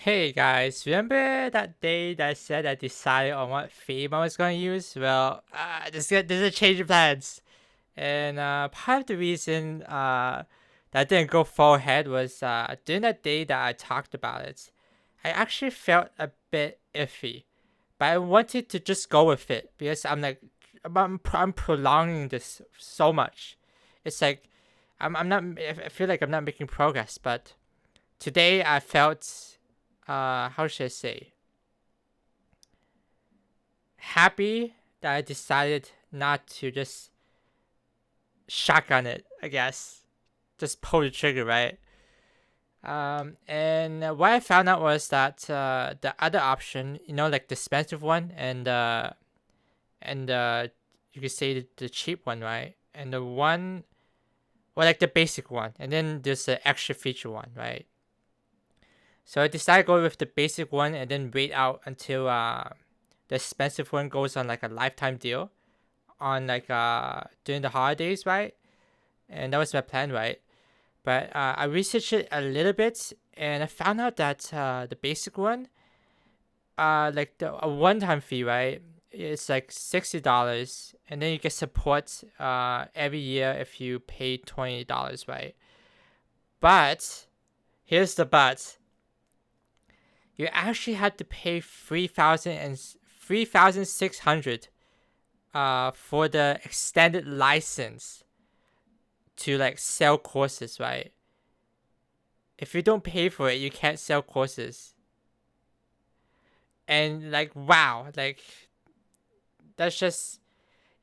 Hey guys, remember that day that I said I decided on what theme I was going to use? Well, there's a change of plans. And part of the reason that I didn't go full ahead was during that day that I talked about it, I actually felt a bit iffy. But I wanted to just go with it because I'm prolonging this so much. It's like, I'm not, I feel like I'm not making progress, but today I felt how should I say, happy that I decided not to just shotgun it, I guess. Just pull the trigger, right? And what I found out was that the other option, like the expensive one and you could say the cheap one, right? And the one, or like the basic one, and then there's the extra feature one, right? So I decided to go with the basic one and then wait out until the expensive one goes on like a lifetime deal on like during the holidays, right? And that was my plan, right? But I researched it a little bit and I found out that the basic one, like a one-time fee, right? It's like $60, and then you get support every year if you pay $20, right? But here's the but: you actually had to pay 3,600 for the extended license to like sell courses, right? If you don't pay for it, you can't sell courses. And like, wow, like that's just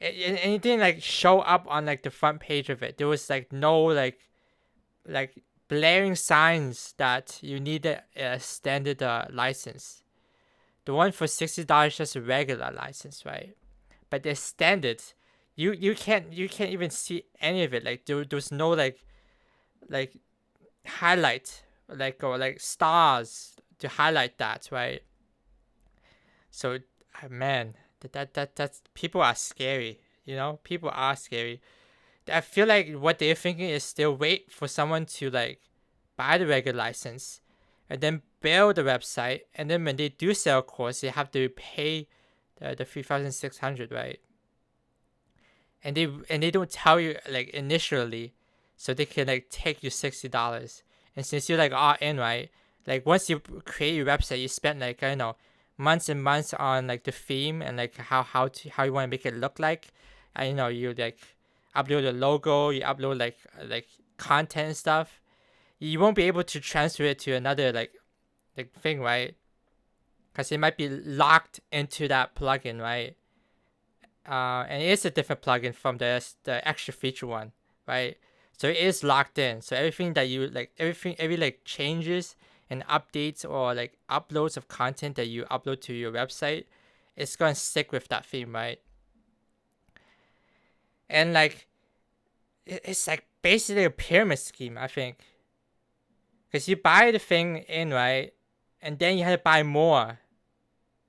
anything like show up on like the front page of it. There was like no like blaring signs that you need a standard license. The one for $60 is just a regular license, right? But the standard, you can't even see any of it. Like there's no like highlight like or like stars to highlight that, right? So man, that's people are scary. People are scary. I feel like what they're thinking is they'll wait for someone to like buy the regular license and then build the website, and then when they do sell a course they have to pay the 3,600, right? And they don't tell you like initially, so they can like take you $60. And since you're like all in, right? Like once you create your website, you spend like I don't know months and months on like the theme and like how you want to make it look like. And you like upload a logo, you upload like content and stuff. You won't be able to transfer it to another like thing, right? Because it might be locked into that plugin, right? And it is a different plugin from the extra feature one, right? So it is locked in. So everything that you like, every like changes and updates or like uploads of content that you upload to your website, it's gonna stick with that theme, right? And like it's like basically a pyramid scheme, I think, because you buy the thing in, right, and then you have to buy more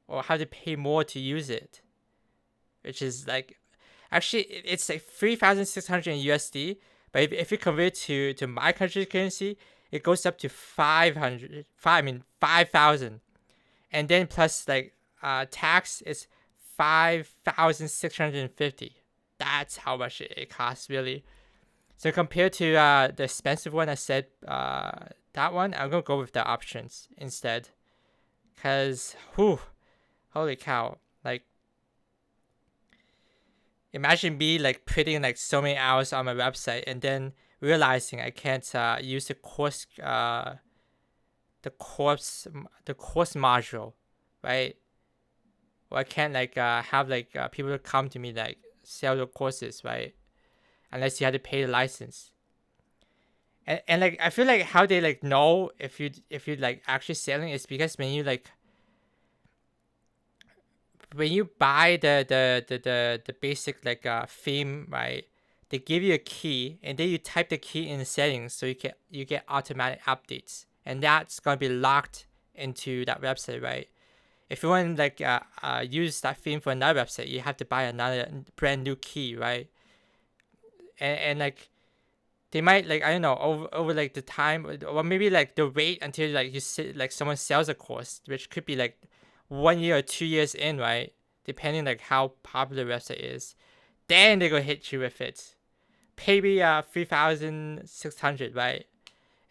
or have to pay more to use it, which is like actually it's like 3,600 USD, but if you convert to my country's currency, it goes up to 5,000, and then plus like tax is 5,650. That's how much it costs really. So compared to the expensive one I said, that one, I'm gonna go with the options instead, cause whew, holy cow, like imagine me like putting like so many hours on my website and then realizing I can't use the course module, right? Or I can't like have like people come to me like sell the courses, right? Unless you had to pay the license. And like I feel like how they like know if you like actually selling is because when you buy the basic like theme, right? They give you a key and then you type the key in the settings, so you get automatic updates, and that's gonna be locked into that website, right? If you want to like use that theme for another website, you have to buy another brand new key, right? And like they might like, I don't know, over like the time, or maybe like the wait until like you see like someone sells a course, which could be like 1 year or 2 years in, right? Depending like how popular the website is. Then they go hit you with it. Pay me 3,600, right?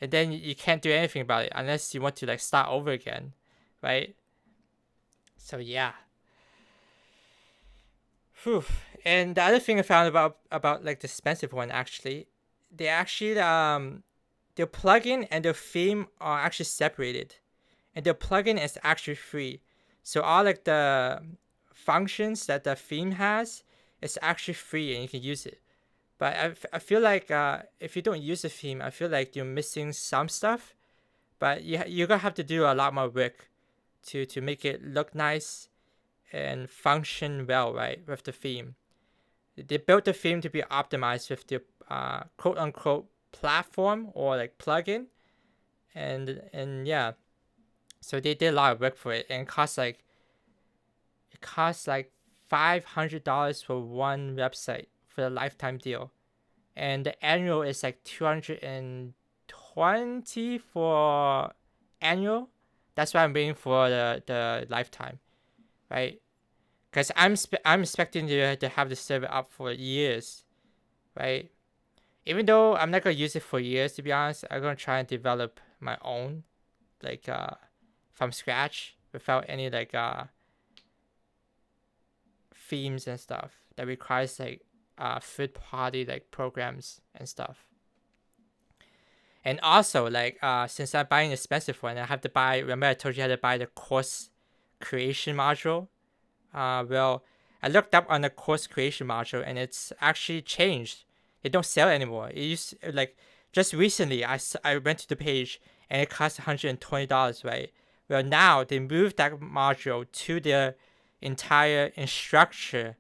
And then you can't do anything about it unless you want to like start over again, right? So yeah. Whew. And the other thing I found about like the expensive one, actually, they actually their plugin and their theme are actually separated, and their plugin is actually free. So all like the functions that the theme has is actually free and you can use it. But I feel like if you don't use the theme, I feel like you're missing some stuff. But you're gonna have to do a lot more work to make it look nice and function well, right, with the theme. They built the theme to be optimized with the quote unquote platform or like plugin, and yeah, so they did a lot of work for it, and it costs like $500 for one website for the lifetime deal, and the annual is like 220 for annual. That's why I'm waiting for the lifetime, right? Because I'm expecting to have the server up for years, right? Even though I'm not gonna use it for years, to be honest, I'm gonna try and develop my own, like from scratch without any like themes and stuff that requires like third party like programs and stuff. And also like since I'm buying an expensive one, I have to buy. Remember I told you I had to buy the course creation module. Well, I looked up on the course creation module and it's actually changed. They don't sell anymore. It used like just recently I went to the page and it cost $120, right? Well, now they moved that module to the entire instructor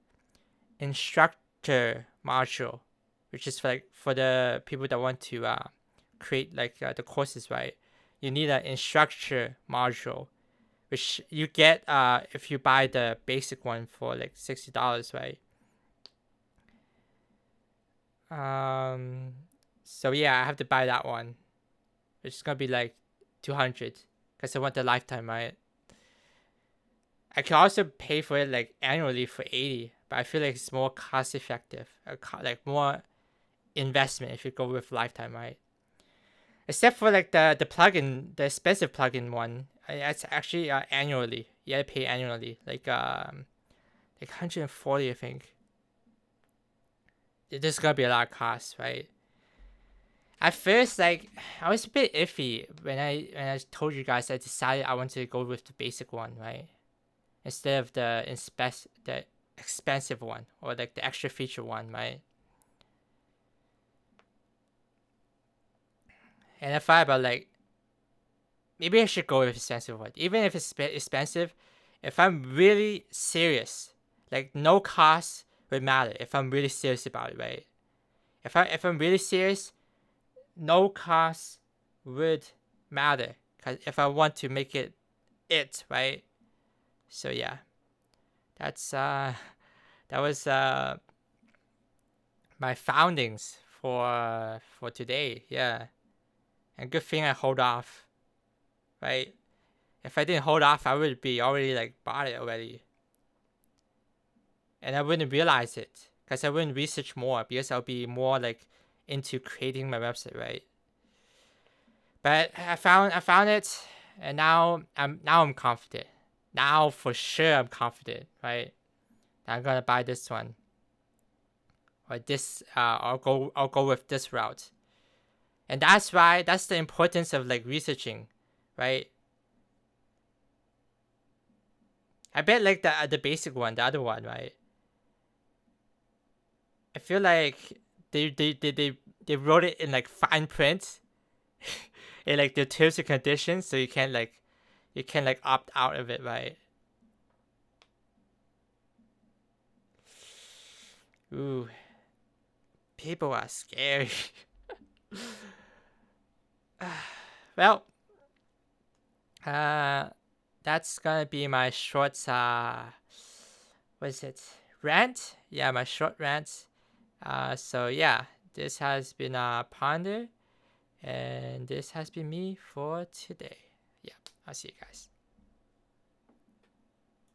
module, which is like for the people that want to create like the courses, right? You need an instructor module, which you get if you buy the basic one for like $60, right? So yeah, I have to buy that one, which is gonna be like 200 because I want the lifetime, right? I can also pay for it like annually for 80, but I feel like it's more cost effective, like more investment if you go with lifetime, right? Except for like the plugin, the expensive plugin one, it's actually annually. You gotta pay annually, like 140, I think. There's gonna be a lot of costs, right? At first, like I was a bit iffy when I told you guys I decided I wanted to go with the basic one, right? Instead of the expensive one or like the extra feature one, right? And I thought about like maybe I should go with expensive one, even if it's expensive. If I'm really serious, like no cost would matter. If I'm really serious about it, right? If I'm really serious, no cost would matter. Cause if I want to make it, right. So yeah, that's that was my foundings for today. Yeah, and good thing I hold off, right? If I didn't hold off, I would be already like bought it already, and I wouldn't realize it because I wouldn't research more because I'll be more like into creating my website, right? But I found it, and now I'm confident. Now for sure I'm confident, right? I'm gonna buy this one or this. I'll go with this route, and that's the importance of like researching, right? I bet like the basic one, the other one, right? I feel like they wrote it in like fine print in like the terms and conditions, so you can like opt out of it, right? Ooh, people are scary. Well, uh, that's gonna be my short what is it? Rant? Yeah, my short rant. So yeah, this has been Ponder, and this has been me for today. Yeah, I'll see you guys.